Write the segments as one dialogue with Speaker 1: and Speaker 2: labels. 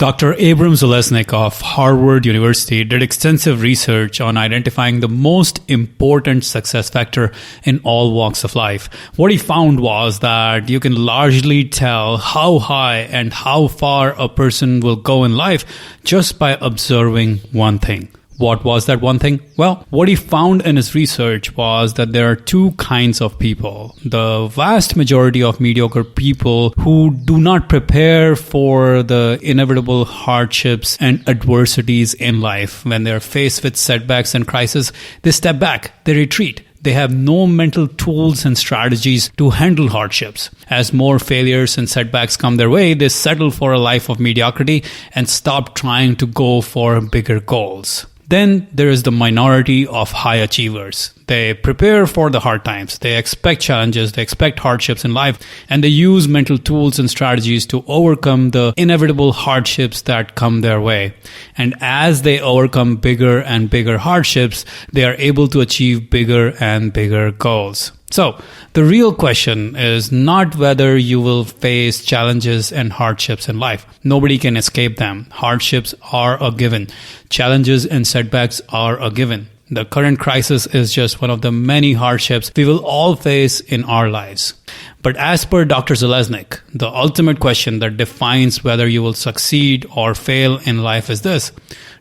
Speaker 1: Dr. Abram Zalesnik of Harvard University did extensive research on identifying the most important success factor in all walks of life. What he found was that you can largely tell how high and how far a person will go in life just by observing one thing. What was that one thing? Well, what he found in his research was that there are two kinds of people. The vast majority of mediocre people who do not prepare for the inevitable hardships and adversities in life. When they're faced with setbacks and crises, they step back, they retreat. They have no mental tools and strategies to handle hardships. As more failures and setbacks come their way, they settle for a life of mediocrity and stop trying to go for bigger goals. Then there is the minority of high achievers. They prepare for the hard times. They expect challenges. They expect hardships in life. And they use mental tools and strategies to overcome the inevitable hardships that come their way. And as they overcome bigger and bigger hardships, they are able to achieve bigger and bigger goals. So, the real question is not whether you will face challenges and hardships in life. Nobody can escape them. Hardships are a given. Challenges and setbacks are a given. The current crisis is just one of the many hardships we will all face in our lives. But as per Dr. Zalesnik, the ultimate question that defines whether you will succeed or fail in life is this: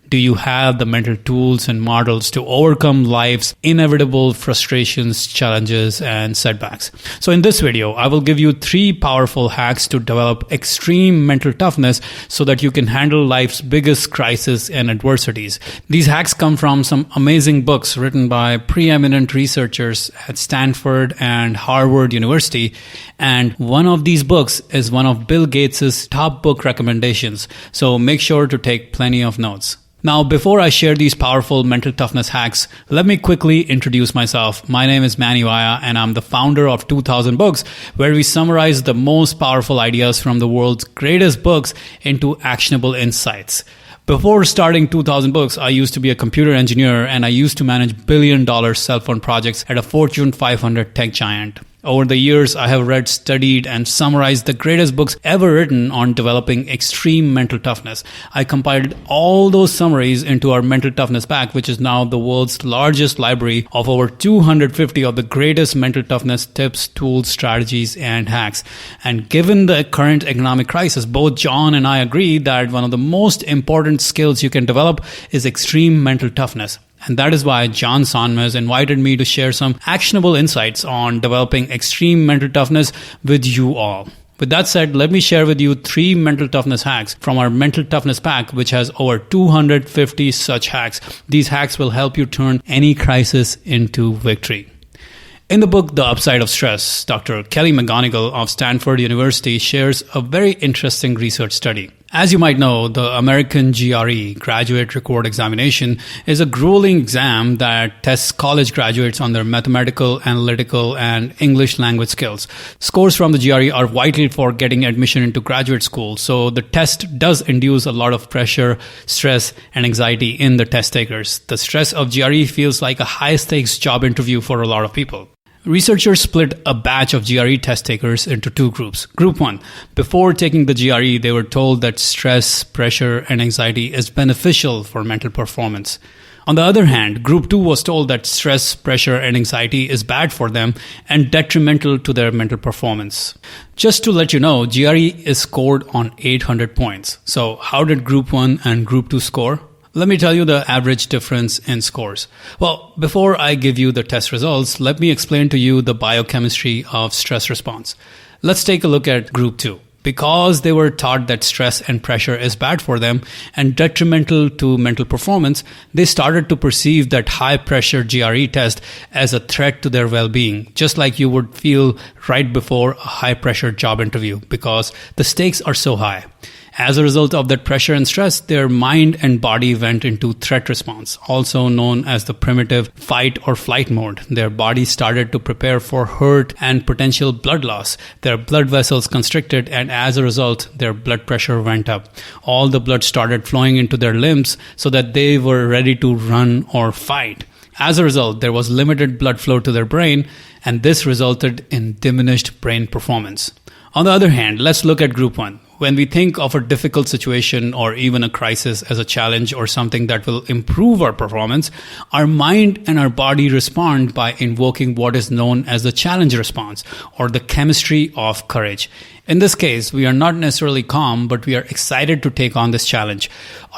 Speaker 1: do you have the mental tools and models to overcome life's inevitable frustrations, challenges, and setbacks? So in this video, I will give you 3 powerful hacks to develop extreme mental toughness so that you can handle life's biggest crises and adversities. These hacks come from some amazing books written by preeminent researchers at Stanford and Harvard University. And one of these books is one of Bill Gates' top book recommendations. So make sure to take plenty of notes. Now, before I share these powerful mental toughness hacks, let me quickly introduce myself. My name is Manny Vaya, and I'm the founder of 2000 Books, where we summarize the most powerful ideas from the world's greatest books into actionable insights. Before starting 2000 Books, I used to be a computer engineer, and I used to manage billion-dollar cell phone projects at a Fortune 500 tech giant. Over the years, I have read, studied, and summarized the greatest books ever written on developing extreme mental toughness. I compiled all those summaries into our Mental Toughness Pack, which is now the world's largest library of over 250 of the greatest mental toughness tips, tools, strategies, and hacks. And given the current economic crisis, both John and I agree that one of the most important skills you can develop is extreme mental toughness. And that is why John Sonmez invited me to share some actionable insights on developing extreme mental toughness with you all. With that said, let me share with you 3 mental toughness hacks from our Mental Toughness Pack, which has over 250 such hacks. These hacks will help you turn any crisis into victory. In the book, The Upside of Stress, Dr. Kelly McGonigal of Stanford University shares a very interesting research study. As you might know, the American GRE, Graduate Record Examination, is a grueling exam that tests college graduates on their mathematical, analytical, and English language skills. Scores from the GRE are vital for getting admission into graduate school, so the test does induce a lot of pressure, stress, and anxiety in the test takers. The stress of GRE feels like a high-stakes job interview for a lot of people. Researchers split a batch of GRE test takers into 2 groups. Group 1, before taking the GRE, they were told that stress, pressure, and anxiety is beneficial for mental performance. On the other hand, Group 2 was told that stress, pressure, and anxiety is bad for them and detrimental to their mental performance. Just to let you know, GRE is scored on 800 points. So how did Group 1 and Group 2 score? Let me tell you the average difference in scores. Well, before I give you the test results, let me explain to you the biochemistry of stress response. Let's take a look at Group 2. Because they were taught that stress and pressure is bad for them and detrimental to mental performance, they started to perceive that high-pressure GRE test as a threat to their well-being, just like you would feel right before a high-pressure job interview, because the stakes are so high. As a result of that pressure and stress, their mind and body went into threat response, also known as the primitive fight or flight mode. Their body started to prepare for hurt and potential blood loss. Their blood vessels constricted, and as a result, their blood pressure went up. All the blood started flowing into their limbs so that they were ready to run or fight. As a result, there was limited blood flow to their brain, and this resulted in diminished brain performance. On the other hand, let's look at Group 1. When we think of a difficult situation or even a crisis as a challenge or something that will improve our performance, our mind and our body respond by invoking what is known as the challenge response or the chemistry of courage. In this case, we are not necessarily calm, but we are excited to take on this challenge.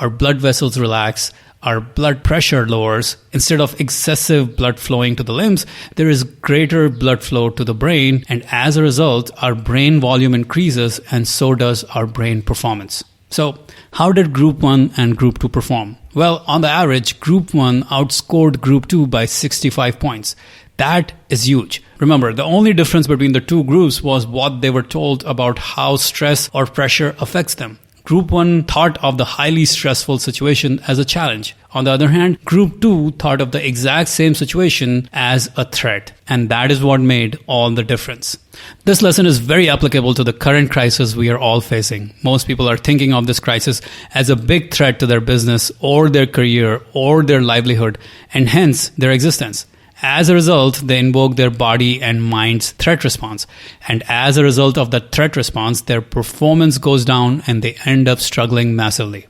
Speaker 1: Our blood vessels relax, our blood pressure lowers. Instead of excessive blood flowing to the limbs, there is greater blood flow to the brain, and as a result, our brain volume increases, and so does our brain performance. So, how did Group 1 and Group 2 perform? Well, on the average, Group 1 outscored Group 2 by 65 points. That is huge. Remember, the only difference between the two groups was what they were told about how stress or pressure affects them. Group 1 thought of the highly stressful situation as a challenge. On the other hand, Group 2 thought of the exact same situation as a threat. And that is what made all the difference. This lesson is very applicable to the current crisis we are all facing. Most people are thinking of this crisis as a big threat to their business or their career or their livelihood, and hence their existence. As a result, they invoke their body and mind's threat response. And as a result of that threat response, their performance goes down and they end up struggling massively.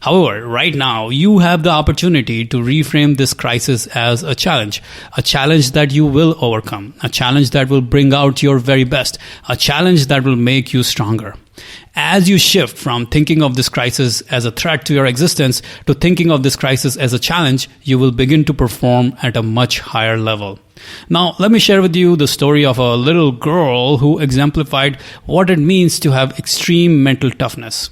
Speaker 1: However, right now, you have the opportunity to reframe this crisis as a challenge that you will overcome, a challenge that will bring out your very best, a challenge that will make you stronger. As you shift from thinking of this crisis as a threat to your existence to thinking of this crisis as a challenge, you will begin to perform at a much higher level. Now, let me share with you the story of a little girl who exemplified what it means to have extreme mental toughness.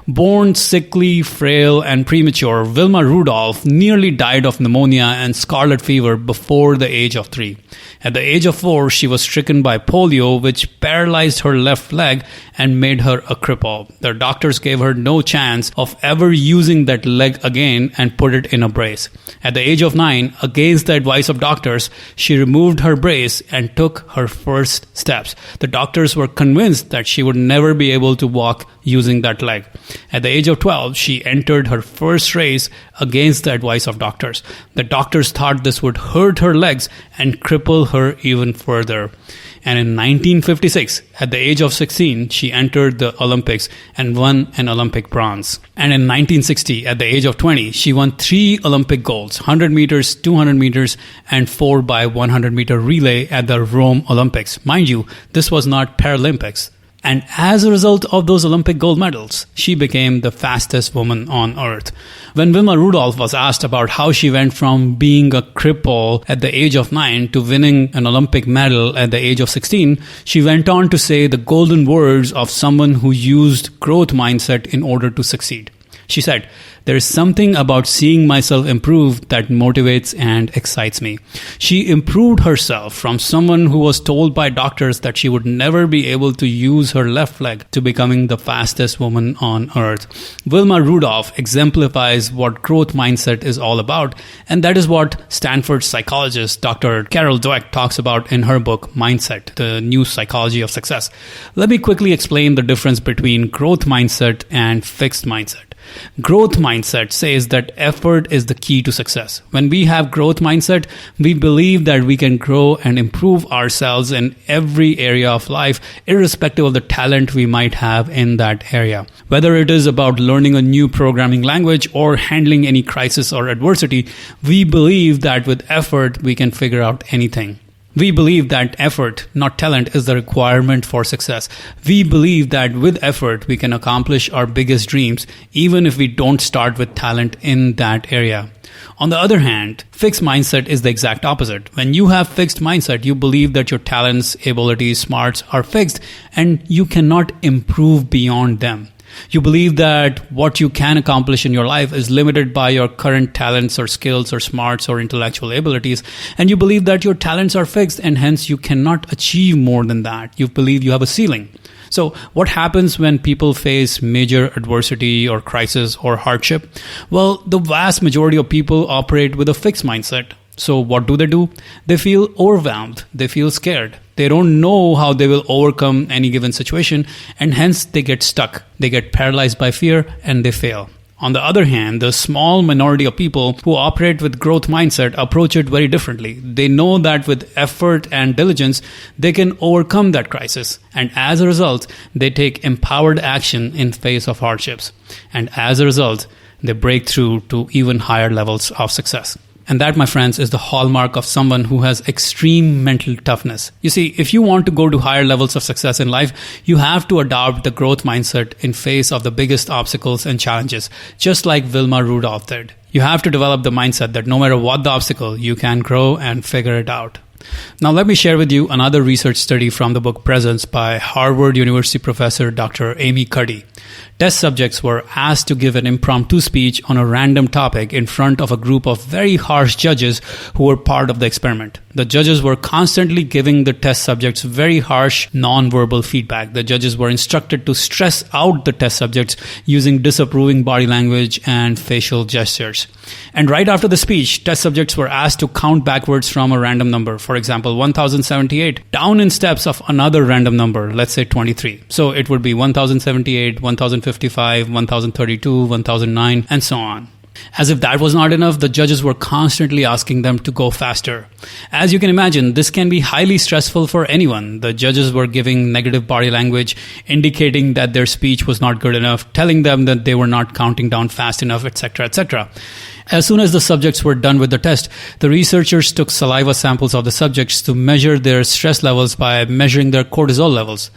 Speaker 1: Born sickly, frail, and premature, Wilma Rudolph nearly died of pneumonia and scarlet fever before the age of 3. At the age of 4, she was stricken by polio, which paralyzed her left leg and made her a cripple. The doctors gave her no chance of ever using that leg again and put it in a brace. At the age of 9, against the advice of doctors, she removed her brace and took her first steps. The doctors were convinced that she would never be able to walk using that leg. At the age of 12, she entered her first race against the advice of doctors. The doctors thought this would hurt her legs and cripple her even further. And in 1956, at the age of 16, she entered the Olympics and won an Olympic bronze. And in 1960, at the age of 20, she won 3 Olympic golds, 100 meters, 200 meters, and 4 by 100 meter relay at the Rome Olympics. Mind you, this was not Paralympics. And as a result of those Olympic gold medals, she became the fastest woman on earth. When Wilma Rudolph was asked about how she went from being a cripple at the age of 9 to winning an Olympic medal at the age of 16, she went on to say the golden words of someone who used growth mindset in order to succeed. She said, "There is something about seeing myself improve that motivates and excites me." She improved herself from someone who was told by doctors that she would never be able to use her left leg to becoming the fastest woman on earth. Wilma Rudolph exemplifies what growth mindset is all about, and that is what Stanford psychologist Dr. Carol Dweck talks about in her book, Mindset, the New Psychology of Success. Let me quickly explain the difference between growth mindset and fixed mindset. Growth mindset says that effort is the key to success. When we have growth mindset, we believe that we can grow and improve ourselves in every area of life, irrespective of the talent we might have in that area. Whether it is about learning a new programming language or handling any crisis or adversity, we believe that with effort, we can figure out anything. We believe that effort, not talent, is the requirement for success. We believe that with effort, we can accomplish our biggest dreams, even if we don't start with talent in that area. On the other hand, fixed mindset is the exact opposite. When you have fixed mindset, you believe that your talents, abilities, smarts are fixed and you cannot improve beyond them. You believe that what you can accomplish in your life is limited by your current talents or skills or smarts or intellectual abilities. And you believe that your talents are fixed and hence you cannot achieve more than that. You believe you have a ceiling. So what happens when people face major adversity or crisis or hardship? Well, the vast majority of people operate with a fixed mindset. So what do? They feel overwhelmed. They feel scared. They don't know how they will overcome any given situation, and hence they get stuck. They get paralyzed by fear and they fail. On the other hand, the small minority of people who operate with growth mindset approach it very differently. They know that with effort and diligence, they can overcome that crisis. And as a result, they take empowered action in face of hardships. And as a result, they break through to even higher levels of success. And that, my friends, is the hallmark of someone who has extreme mental toughness. You see, if you want to go to higher levels of success in life, you have to adopt the growth mindset in face of the biggest obstacles and challenges, just like Wilma Rudolph did. You have to develop the mindset that no matter what the obstacle, you can grow and figure it out. Now, let me share with you another research study from the book Presence by Harvard University professor Dr. Amy Cuddy. Test subjects were asked to give an impromptu speech on a random topic in front of a group of very harsh judges who were part of the experiment. The judges were constantly giving the test subjects very harsh, non-verbal feedback. The judges were instructed to stress out the test subjects using disapproving body language and facial gestures. And right after the speech, test subjects were asked to count backwards from a random number. For example, 1078, down in steps of another random number, let's say 23. So it would be 1078, 1055, 1032, 1009, and so on. As if that was not enough, the judges were constantly asking them to go faster. As you can imagine, this can be highly stressful for anyone. The judges were giving negative body language, indicating that their speech was not good enough, telling them that they were not counting down fast enough, etc., etc. As soon as the subjects were done with the test, the researchers took saliva samples of the subjects to measure their stress levels by measuring their cortisol levels.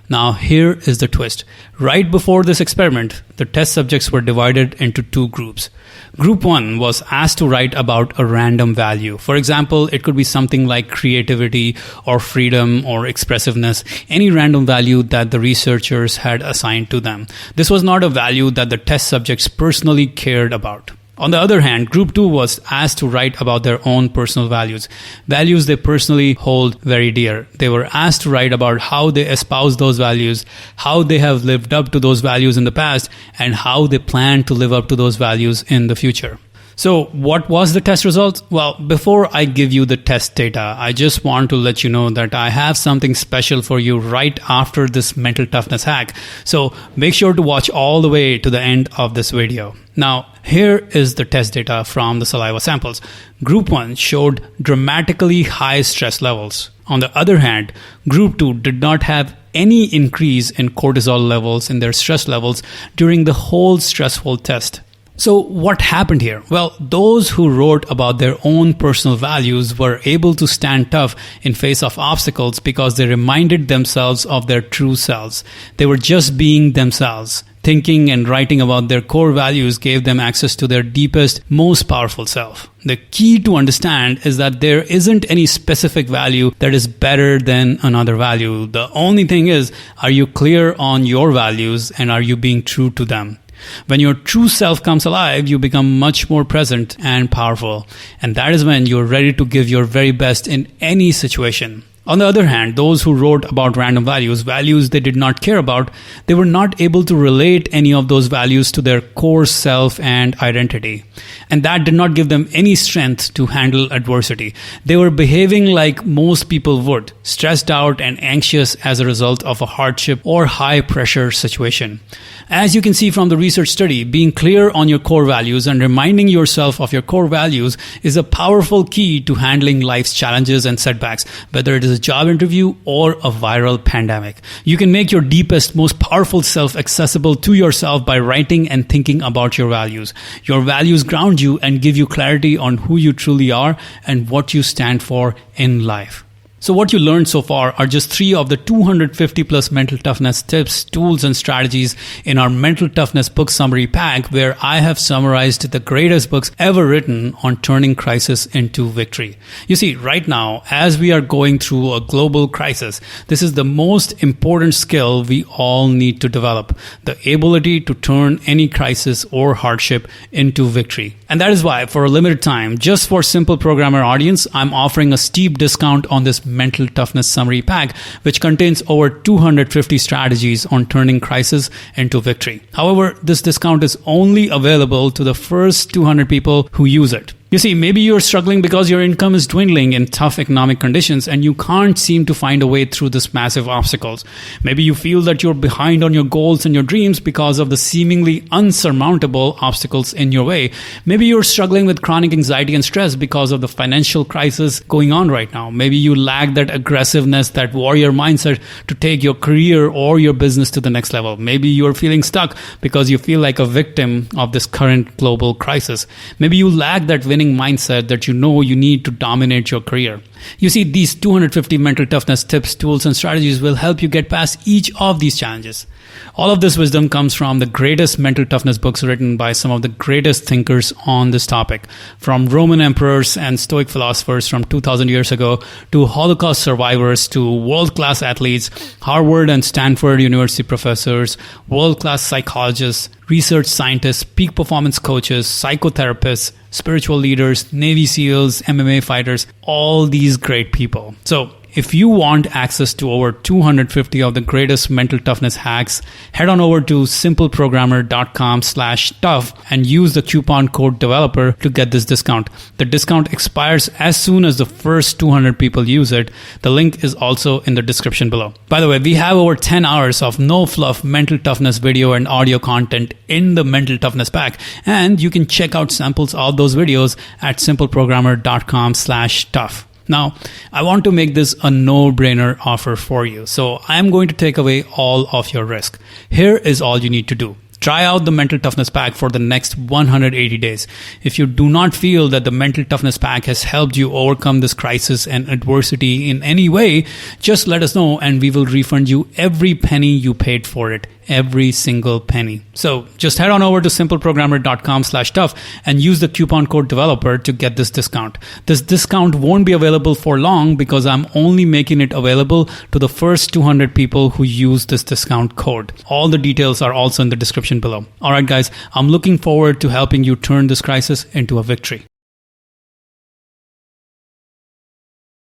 Speaker 1: Now, here is the twist. Right before this experiment, the test subjects were divided into two groups. Group 1 was asked to write about a random value. For example, it could be something like creativity or freedom or expressiveness, any random value that the researchers had assigned to them. This was not a value that the test subjects personally cared about. On the other hand, Group 2 was asked to write about their own personal values they personally hold very dear. They were asked to write about how they espouse those values, how they have lived up to those values in the past, and how they plan to live up to those values in the future. So what was the test result? Well, before I give you the test data, I just want to let you know that I have something special for you right after this mental toughness hack. So make sure to watch all the way to the end of this video. Now, here is the test data from the saliva samples. Group 1 showed dramatically high stress levels. On the other hand, Group 2 did not have any increase in cortisol levels in their stress levels during the whole stressful test. So what happened here? Well, those who wrote about their own personal values were able to stand tough in face of obstacles because they reminded themselves of their true selves. They were just being themselves. Thinking and writing about their core values gave them access to their deepest, most powerful self. The key to understand is that there isn't any specific value that is better than another value. The only thing is, are you clear on your values and are you being true to them? When your true self comes alive, you become much more present and powerful. And that is when you're ready to give your very best in any situation. On the other hand, those who wrote about random values they did not care about, they were not able to relate any of those values to their core self and identity. And that did not give them any strength to handle adversity. They were behaving like most people would, stressed out and anxious as a result of a hardship or high pressure situation. As you can see from the research study, being clear on your core values and reminding yourself of your core values is a powerful key to handling life's challenges and setbacks, whether it is a job interview or a viral pandemic. You can make your deepest, most powerful self accessible to yourself by writing and thinking about your values. Your values ground you and give you clarity on who you truly are and what you stand for in life. So what you learned so far are just 3 of the 250 plus mental toughness tips, tools, and strategies in our mental toughness book summary pack, where I have summarized the greatest books ever written on turning crisis into victory. You see, right now, as we are going through a global crisis, this is the most important skill we all need to develop, the ability to turn any crisis or hardship into victory. And that is why, for a limited time, just for Simple Programmer audience, I'm offering a steep discount on this mental toughness summary pack, which contains over 250 strategies on turning crisis into victory. However, this discount is only available to the first 200 people who use it. You see, maybe you're struggling because your income is dwindling in tough economic conditions and you can't seem to find a way through this massive obstacles. Maybe you feel that you're behind on your goals and your dreams because of the seemingly unsurmountable obstacles in your way. Maybe you're struggling with chronic anxiety and stress because of the financial crisis going on right now. Maybe you lack that aggressiveness, that warrior mindset to take your career or your business to the next level. Maybe you're feeling stuck because you feel like a victim of this current global crisis. Maybe you lack that winning mindset that you know you need to dominate your career. You see, these 250 mental toughness tips, tools, and strategies will help you get past each of these challenges. All of this wisdom comes from the greatest mental toughness books written by some of the greatest thinkers on this topic, from Roman emperors and Stoic philosophers from 2000 years ago to Holocaust survivors to world-class athletes, Harvard and Stanford University professors, world-class psychologists, research scientists, peak performance coaches, psychotherapists, spiritual leaders, Navy SEALs, MMA fighters, all these great people. So if you want access to over 250 of the greatest mental toughness hacks, head on over to simpleprogrammer.com/tough and use the coupon code developer to get this discount. The discount expires as soon as the first 200 people use it. The link is also in the description below. By the way, we have over 10 hours of no fluff mental toughness video and audio content in the mental toughness pack, and you can check out samples of those videos at simpleprogrammer.com/tough. Now, I want to make this a no-brainer offer for you. So I'm going to take away all of your risk. Here is all you need to do. Try out the Mental Toughness Pack for the next 180 days. If you do not feel that the Mental Toughness Pack has helped you overcome this crisis and adversity in any way, just let us know and we will refund you every penny you paid for it. Every single penny. So just head on over to simpleprogrammer.com/tough and use the coupon code developer to get this discount. This discount won't be available for long because I'm only making it available to the first 200 people who use this discount code. All the details are also in the description below. All right, guys, I'm looking forward to helping you turn this crisis into a victory.